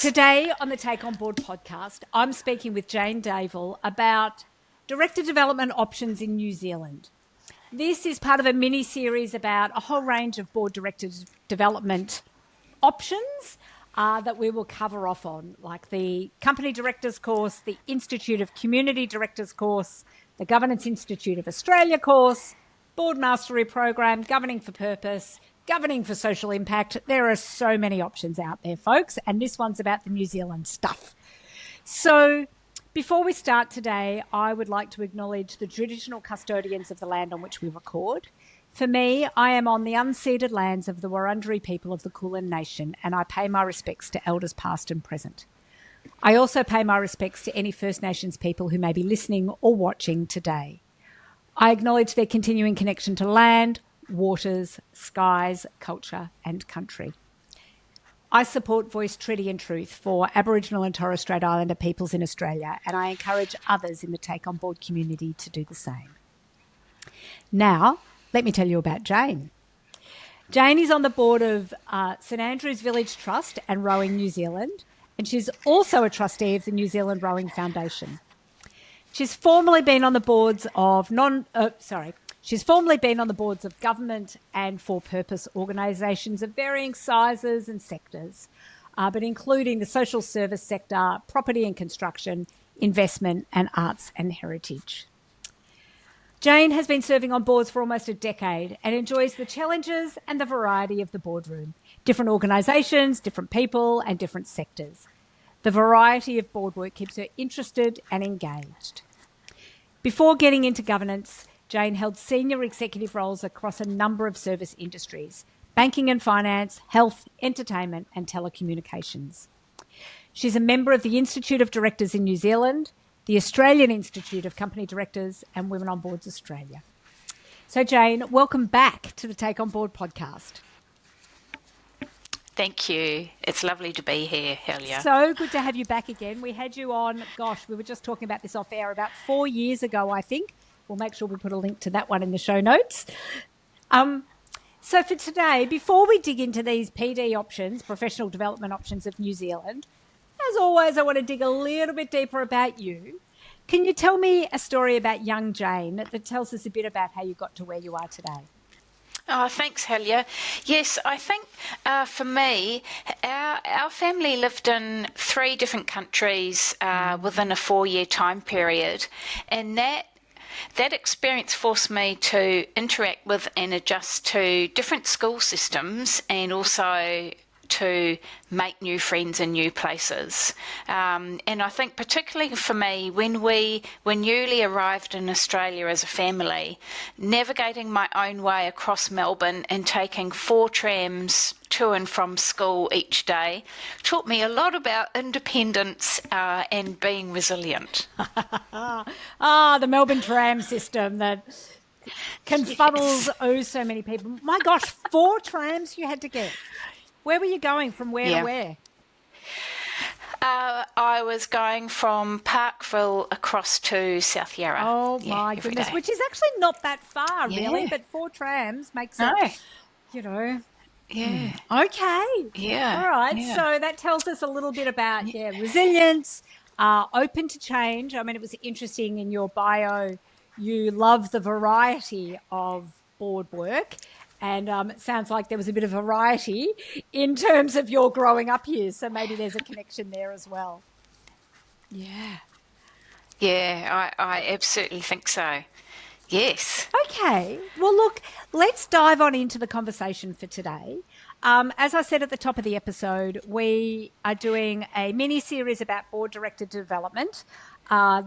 Today on the Take On Board podcast, I'm speaking with Jane Davel about director development options in New Zealand. This is part of a mini-series about a whole range of board director development options that we will cover off on, like the Company Directors course, the Institute of Community Directors course, the Governance Institute of Australia course, Board Mastery Program, Governing for Purpose, Governing for Social Impact. There are so many options out there, folks, and this one's about the New Zealand stuff. So before we start today, I would like to acknowledge the traditional custodians of the land on which we record. For me, I am on the unceded lands of the Wurundjeri people of the Kulin Nation, and I pay my respects to elders past and present. I also pay my respects to any First Nations people who may be listening or watching today. I acknowledge their continuing connection to land, waters, skies, culture and country. I support Voice, Treaty and Truth for Aboriginal and Torres Strait Islander peoples in Australia, and I encourage others in the Take On Board community to do the same. Now, let me tell you about Jane. Jane is on the board of St Andrew's Village Trust and Rowing New Zealand, and she's also a trustee of the New Zealand Rowing Foundation. She's formerly been on the boards of government and for-purpose organisations of varying sizes and sectors, but including the social service sector, property and construction, investment and arts and heritage. Jane has been serving on boards for almost a decade and enjoys the challenges and the variety of the boardroom, different organisations, different people and different sectors. The variety of board work keeps her interested and engaged. Before getting into governance, Jane held senior executive roles across a number of service industries: banking and finance, health, entertainment and telecommunications. She's a member of the Institute of Directors in New Zealand, the Australian Institute of Company Directors and Women on Boards Australia. So Jane, welcome back to the Take On Board podcast. Thank you. It's lovely to be here, Helia. So good to have you back again. We had you on, we were just talking about this off air about 4 years ago, I think. We'll make sure we put a link to that one in the show notes. So for today, before we dig into these PD options, professional development options of New Zealand, as always, I want to dig a little bit deeper about you. Can you tell me a story about young Jane that tells us a bit about how you got to where you are today? Oh, thanks, Helia. Yes, I think for me, our family lived in 3 different countries within a 4-year time period, and that experience forced me to interact with and adjust to different school systems and also to make new friends in new places. And I think particularly for me, when we were newly arrived in Australia as a family, navigating my own way across Melbourne and taking 4 trams to and from school each day taught me a lot about independence and being resilient. The Melbourne tram system that confuddles so many people. My gosh, 4 trams you had to get. Where were you going from where to where? I was going from Parkville across to South Yarra. Oh, my goodness, which is actually not that far, really, but 4 trams makes it, Yeah. Okay. Yeah. All right. Yeah. So that tells us a little bit about, resilience, open to change. I mean, it was interesting in your bio, you love the variety of board work. And it sounds like there was a bit of variety in terms of your growing up years. So maybe there's a connection there as well. Yeah. Yeah, I absolutely think so. Yes. Okay. Well, look, let's dive on into the conversation for today. As I said at the top of the episode, we are doing a mini-series about board director development.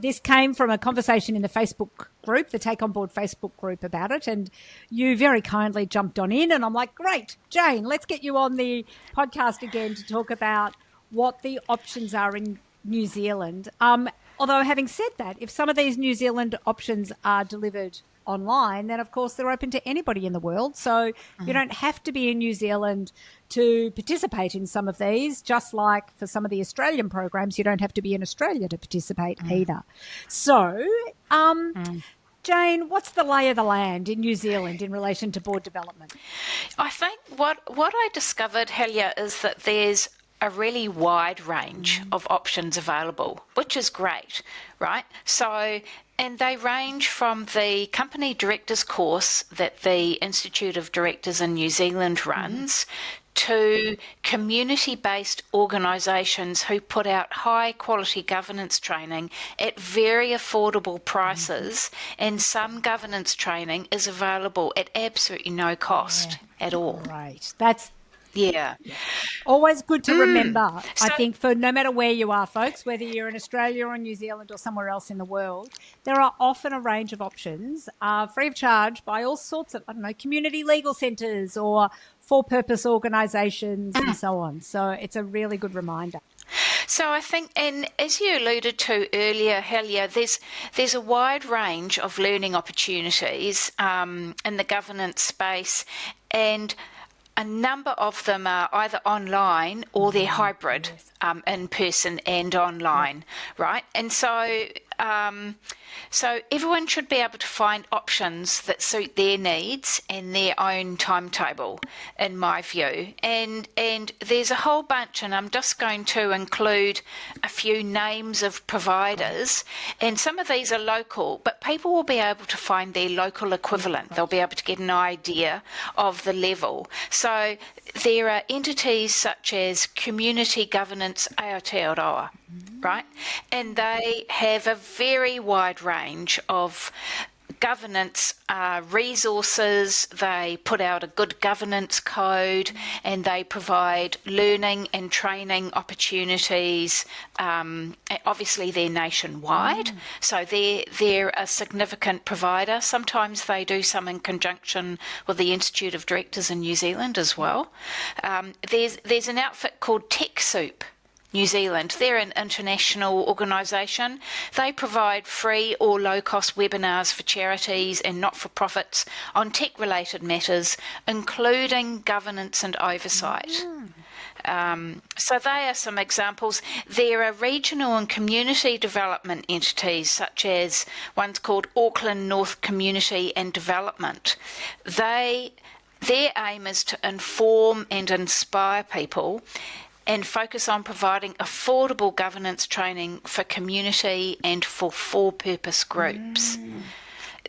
This came from a conversation in the Facebook group, the Take On Board Facebook group about it, and you very kindly jumped on in, and I'm like, great, Jane, let's get you on the podcast again to talk about what the options are in New Zealand. Although having said that, if some of these New Zealand options are delivered online, then of course they're open to anybody in the world. So you don't have to be in New Zealand to participate in some of these, just like for some of the Australian programs, you don't have to be in Australia to participate either. So, Jane, what's the lay of the land in New Zealand in relation to board development? I think what I discovered, Helia, is that there's a really wide range of options available, which is great, right? So, and they range from the company directors course that the Institute of Directors in New Zealand runs to community-based organisations who put out high-quality governance training at very affordable prices, and some governance training is available at absolutely no cost at all. Right. That's Yeah. always good to remember, I So, think, for no matter where you are, folks, whether you're in Australia or New Zealand or somewhere else in the world, there are often a range of options free of charge by all sorts of, I don't know, community legal centres or for-purpose organisations and so on. So it's a really good reminder. So I think, and as you alluded to earlier, Helia, there's a wide range of learning opportunities in the governance space, and a number of them are either online or they're hybrid, in person and online, right? And so everyone should be able to find options that suit their needs and their own timetable, in my view. And there's a whole bunch, and I'm just going to include a few names of providers, and some of these are local, but people will be able to find their local equivalent. They'll be able to get an idea of the level. So there are entities such as Community Governance Aotearoa, right? And they have a very wide range of governance resources. They put out a good governance code, and they provide learning and training opportunities. Obviously, they're nationwide, so they're a significant provider. Sometimes they do some in conjunction with the Institute of Directors in New Zealand as well. There's an outfit called TechSoup New Zealand. They're an international organisation. They provide free or low-cost webinars for charities and not-for-profits on tech-related matters, including governance and oversight. So they are some examples. There are regional and community development entities, such as one's called Auckland North Community and Development. Their aim is to inform and inspire people and focus on providing affordable governance training for community and for purpose groups.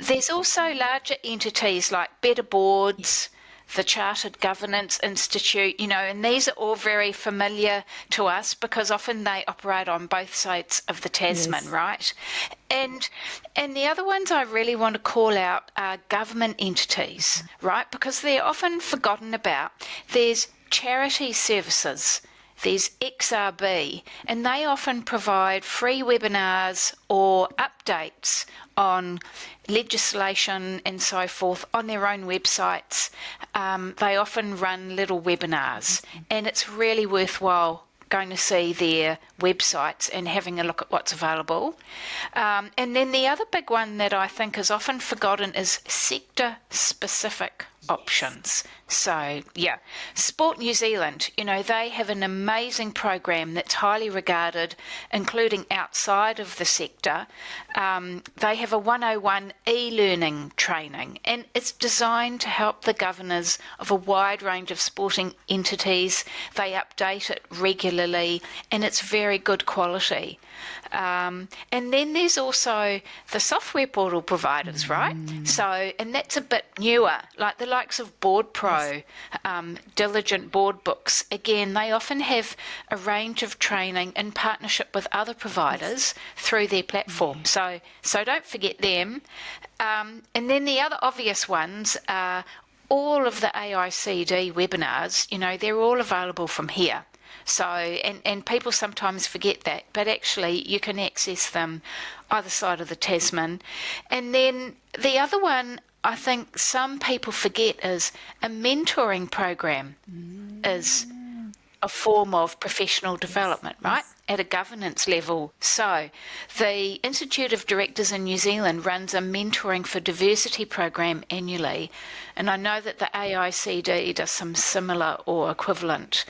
There's also larger entities like Better Boards, the Chartered Governance Institute, and these are all very familiar to us because often they operate on both sides of the Tasman, right? And the other ones I really want to call out are government entities, right? Because they're often forgotten about. There's charity services. There's XRB, and they often provide free webinars or updates on legislation and so forth on their own websites. They often run little webinars, and it's really worthwhile going to see their websites and having a look at what's available. And then the other big one that I think is often forgotten is sector-specific options. So, Sport New Zealand, they have an amazing program that's highly regarded, including outside of the sector. They have a 101 e-learning training, and it's designed to help the governors of a wide range of sporting entities. They update it regularly, and it's very good quality. And then there's also the software portal providers, right? So, and that's a bit newer, like the likes of Board Pro, Diligent Board Books. Again, they often have a range of training in partnership with other providers through their platform. So don't forget them. And then the other obvious ones are all of the AICD webinars. They're all available from here. So, and people sometimes forget that, but actually you can access them either side of the Tasman. And then the other one I think some people forget is a mentoring program is a form of professional development, right? At a governance level. So the Institute of Directors in New Zealand runs a mentoring for diversity program annually, and I know that the AICD does some similar or equivalent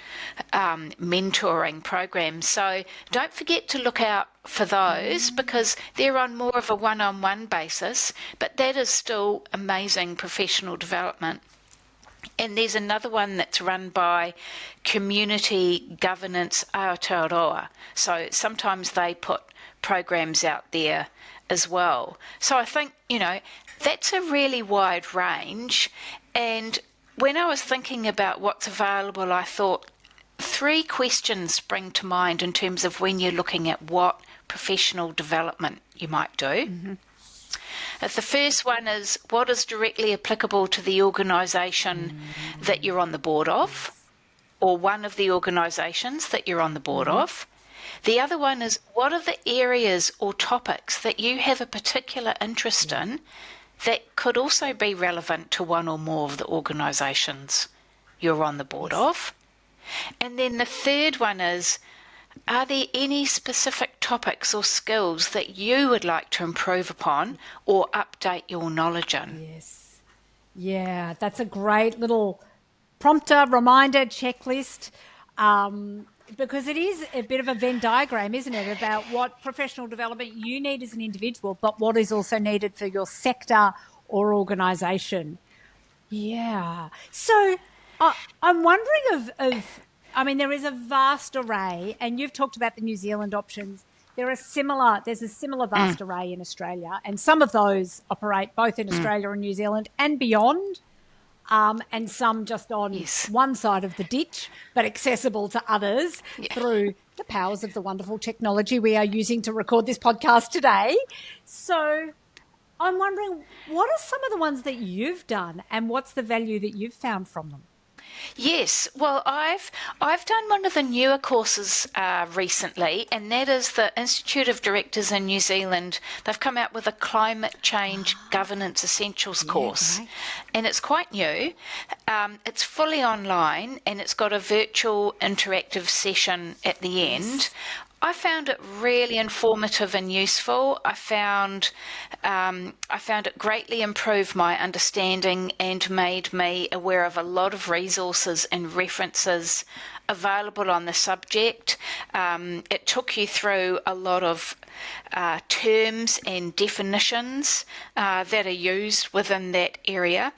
mentoring programs. So don't forget to look out for those because they're on more of a one-on-one basis, but that is still amazing professional development. And there's another one that's run by Community Governance Aotearoa. So sometimes they put programs out there as well. So I think, that's a really wide range. And when I was thinking about what's available, I thought 3 questions spring to mind in terms of when you're looking at what professional development you might do. Mm-hmm. The first one is, what is directly applicable to the organisation that you're on the board of, or one of the organisations that you're on the board of? The other one is, what are the areas or topics that you have a particular interest in that could also be relevant to one or more of the organisations you're on the board of? And then the third one is, are there any specific topics or skills that you would like to improve upon or update your knowledge in? Yes. Yeah, that's a great little prompter, reminder, checklist, because it is a bit of a Venn diagram, isn't it, about what professional development you need as an individual, but what is also needed for your sector or organisation. Yeah. So I'm wondering there is a vast array, and you've talked about the New Zealand options. There's a similar vast array in Australia, and some of those operate both in Australia and New Zealand and beyond, and some just on one side of the ditch, but accessible to others through the powers of the wonderful technology we are using to record this podcast today. So I'm wondering, what are some of the ones that you've done, and what's the value that you've found from them? Yes, well, I've done one of the newer courses recently, and that is the Institute of Directors in New Zealand. They've come out with a Climate Change Governance Essentials course, and it's quite new. It's fully online, and it's got a virtual interactive session at the end. I found it really informative and useful. I found it greatly improved my understanding and made me aware of a lot of resources and references available on the subject. It took you through a lot of terms and definitions that are used within that area.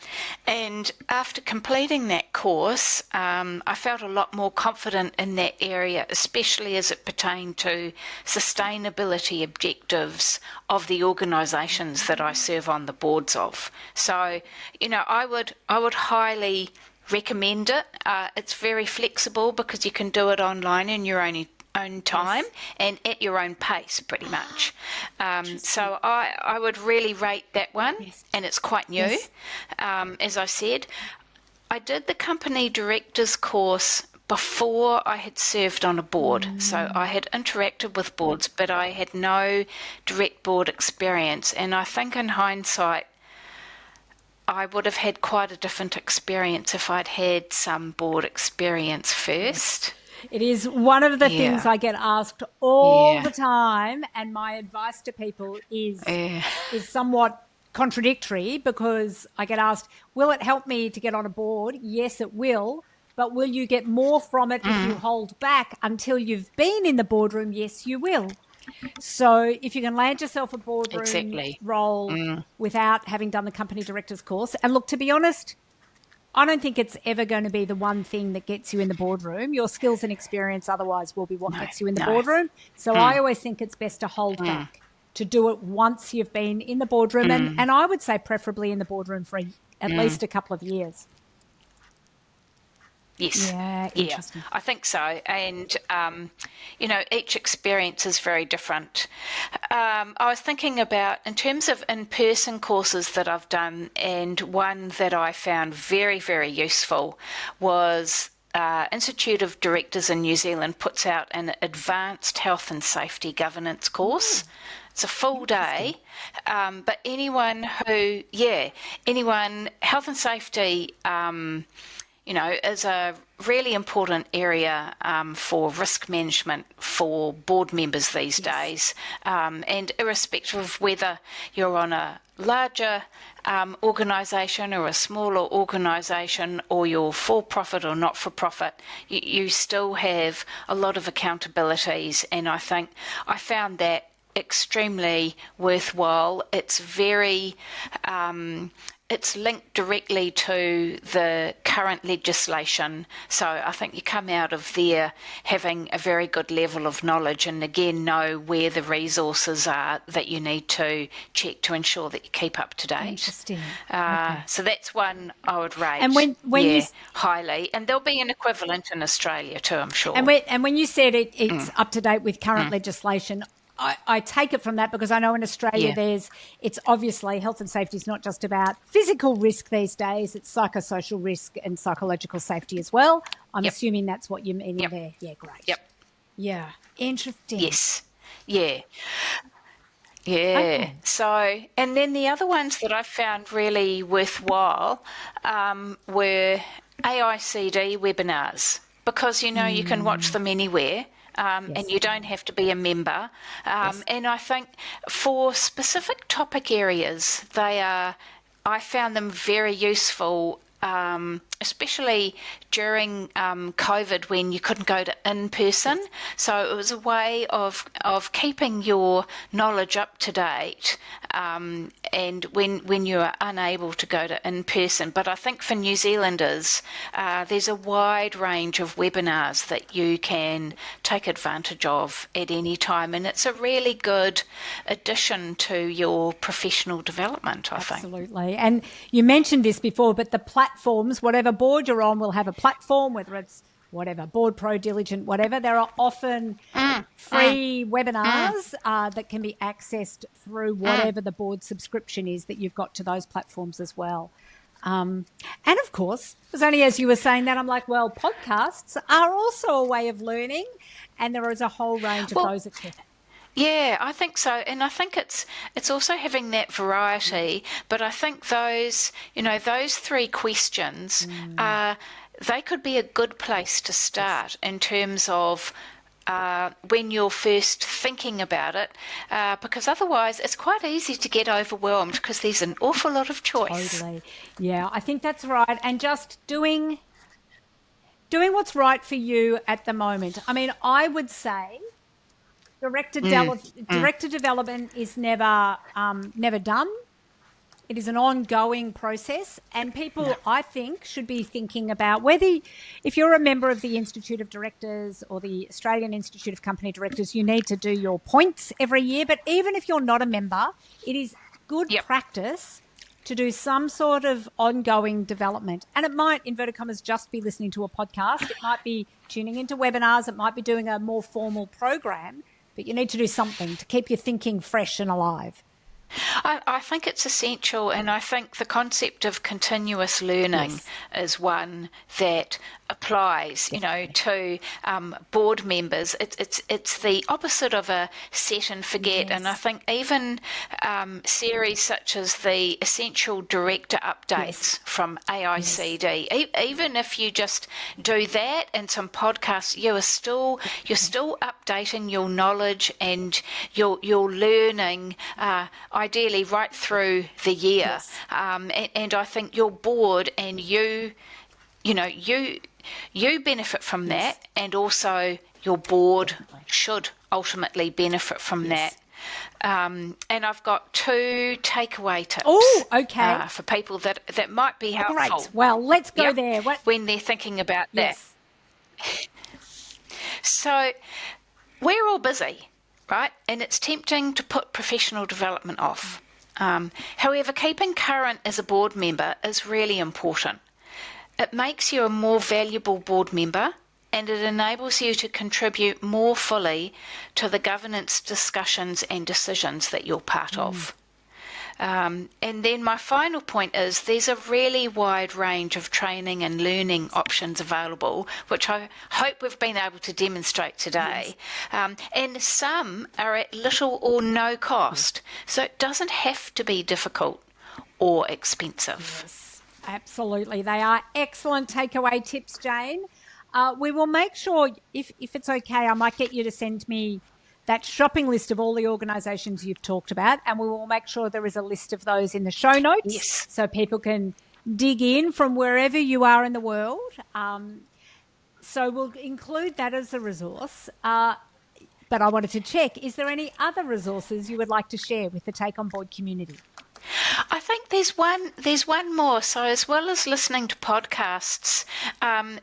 And after completing that course, I felt a lot more confident in that area, especially as it pertained to sustainability objectives of the organisations that I serve on the boards of. So, I would highly recommend it. It's very flexible because you can do it online in your own time and at your own pace, pretty much. So I would really rate that one, and it's quite new. As I said, I did the company directors course before I had served on a board. So I had interacted with boards, but I had no direct board experience. And I think in hindsight, I would have had quite a different experience if I'd had some board experience first. It is one of the things I get asked all the time, and my advice to people is somewhat contradictory, because I get asked, will it help me to get on a board? Yes, it will. But will you get more from it if you hold back until you've been in the boardroom? Yes, you will. So if you can land yourself a boardroom role without having done the company director's course, and look, to be honest, I don't think it's ever going to be the one thing that gets you in the boardroom. Your skills and experience otherwise will be what gets you in the boardroom. So I always think it's best to hold back, to do it once you've been in the boardroom, and I would say preferably in the boardroom for at least a couple of years. Yes. Yeah, I think so. And, each experience is very different. I was thinking about, in terms of in-person courses that I've done, and one that I found very, very useful was Institute of Directors in New Zealand puts out an advanced health and safety governance course. It's a full day, but health and safety, is a really important area for risk management for board members these days. And irrespective of whether you're on a larger organisation or a smaller organisation, or you're for-profit or not-for-profit, you still have a lot of accountabilities. And I think I found that extremely worthwhile. It's very it's linked directly to the current legislation. So I think you come out of there having a very good level of knowledge, and again know where the resources are that you need to check to ensure that you keep up to date. Interesting. Okay. So that's one I would rate. And when highly, and there'll be an equivalent in Australia too, I'm sure. And when you said it's up to date with current legislation, I take it from that because I know in Australia it's obviously health and safety is not just about physical risk these days, it's psychosocial risk and psychological safety as well. I'm assuming that's what you mean there. Yeah, great. Yep. Yeah, interesting. Yes. Yeah. Yeah. Okay. So, and then the other ones that I found really worthwhile were AICD webinars, because, you can watch them anywhere. And you don't have to be a member. And I think for specific topic areas, I found them very useful, especially during COVID when you couldn't go to in-person. So it was a way of keeping your knowledge up to date, and when you are unable to go to in-person. But I think for New Zealanders, there's a wide range of webinars that you can take advantage of at any time, and it's a really good addition to your professional development, I think. Absolutely. And you mentioned this before, but the platforms, whatever board you're on, will have a platform, whether it's whatever, Board Pro, Diligent, whatever. There are often free webinars that can be accessed through whatever the board subscription is that you've got to those platforms as well. And of course, it was only as you were saying that, I'm like, well, podcasts are also a way of learning, and there is a whole range of those. Yeah, I think so. And I think it's also having that variety. But I think those three questions, they could be a good place to start in terms of when you're first thinking about it, because otherwise it's quite easy to get overwhelmed because there's an awful lot of choice. Totally. Yeah, I think that's right. And just doing what's right for you at the moment. I mean, I would say director development is never done. It is an ongoing process, and people, I think, should be thinking about if you're a member of the Institute of Directors or the Australian Institute of Company Directors, you need to do your points every year. But even if you're not a member, it is good practice to do some sort of ongoing development. And it might, inverted commas, just be listening to a podcast. It might be tuning into webinars. It might be doing a more formal program. But you need to do something to keep your thinking fresh and alive. I think it's essential, and I think the concept of continuous learning is one that applies, to board members. It's the opposite of a set and forget, and I think even series such as the Essential Director Updates from AICD, even if you just do that and some podcasts, you're still updating your knowledge and you're learning. Ideally right through the year. And I think your board and you benefit from that, and also your board should ultimately benefit from that. And I've got 2 takeaway tips. Oh, okay. For people that might be helpful. Great. Well, let's go there. When they're thinking about that. So we're all busy, right? And it's tempting to put professional development off. However, keeping current as a board member is really important. It makes you a more valuable board member, and it enables you to contribute more fully to the governance discussions and decisions that you're part of. And then my final point is there's a really wide range of training and learning options available, which I hope we've been able to demonstrate today. And some are at little or no cost. So it doesn't have to be difficult or expensive. Yes, absolutely. They are excellent takeaway tips, Jane. We will make sure, if it's okay, I might get you to send me that shopping list of all the organisations you've talked about, and we will make sure there is a list of those in the show notes so people can dig in from wherever you are in the world. So we'll include that as a resource. But I wanted to check, is there any other resources you would like to share with the Take On Board community? I think there's one more. So as well as listening to podcasts,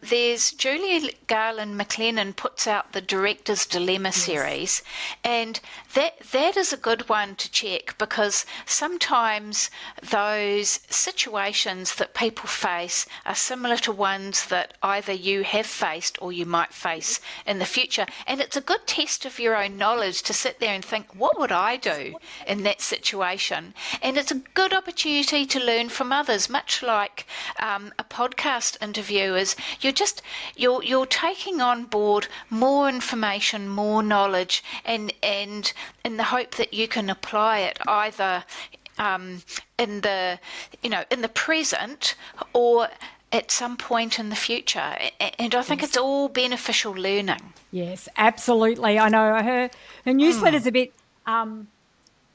there's Julia Garland McLennan puts out the Director's Dilemma series, and that is a good one to check, because sometimes those situations that people face are similar to ones that either you have faced or you might face in the future. And it's a good test of your own knowledge to sit there and think, what would I do in that situation? And it's a good opportunity to learn from others, much like a podcast interview is. You're taking on board more information, more knowledge, and in the hope that you can apply it either in the present or at some point in the future. And I think it's all beneficial learning. Yes, absolutely. I know her newsletter's a bit,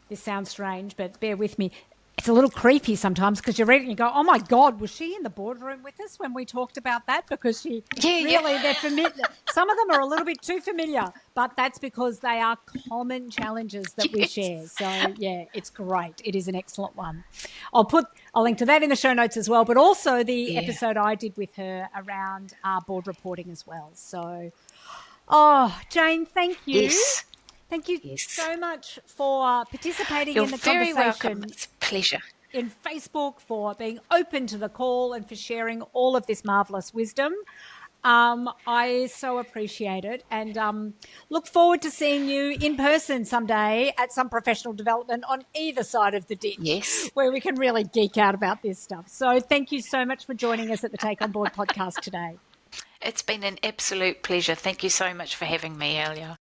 this sounds strange, but bear with me. It's a little creepy sometimes, because you read it and you go, oh my God, was she in the boardroom with us when we talked about that? Because they're familiar. Some of them are a little bit too familiar, but that's because they are common challenges that we share. So yeah, it's great. It is an excellent one. I'll link to that in the show notes as well, but also the episode I did with her around board reporting as well. So, Jane, thank you. Yes. Thank you so much for participating in the conversation. You're very welcome. It's a pleasure. In Facebook, for being open to the call and for sharing all of this marvellous wisdom. I so appreciate it, and look forward to seeing you in person someday at some professional development on either side of the ditch, where we can really geek out about this stuff. So thank you so much for joining us at the Take On Board podcast today. It's been an absolute pleasure. Thank you so much for having me, Elia.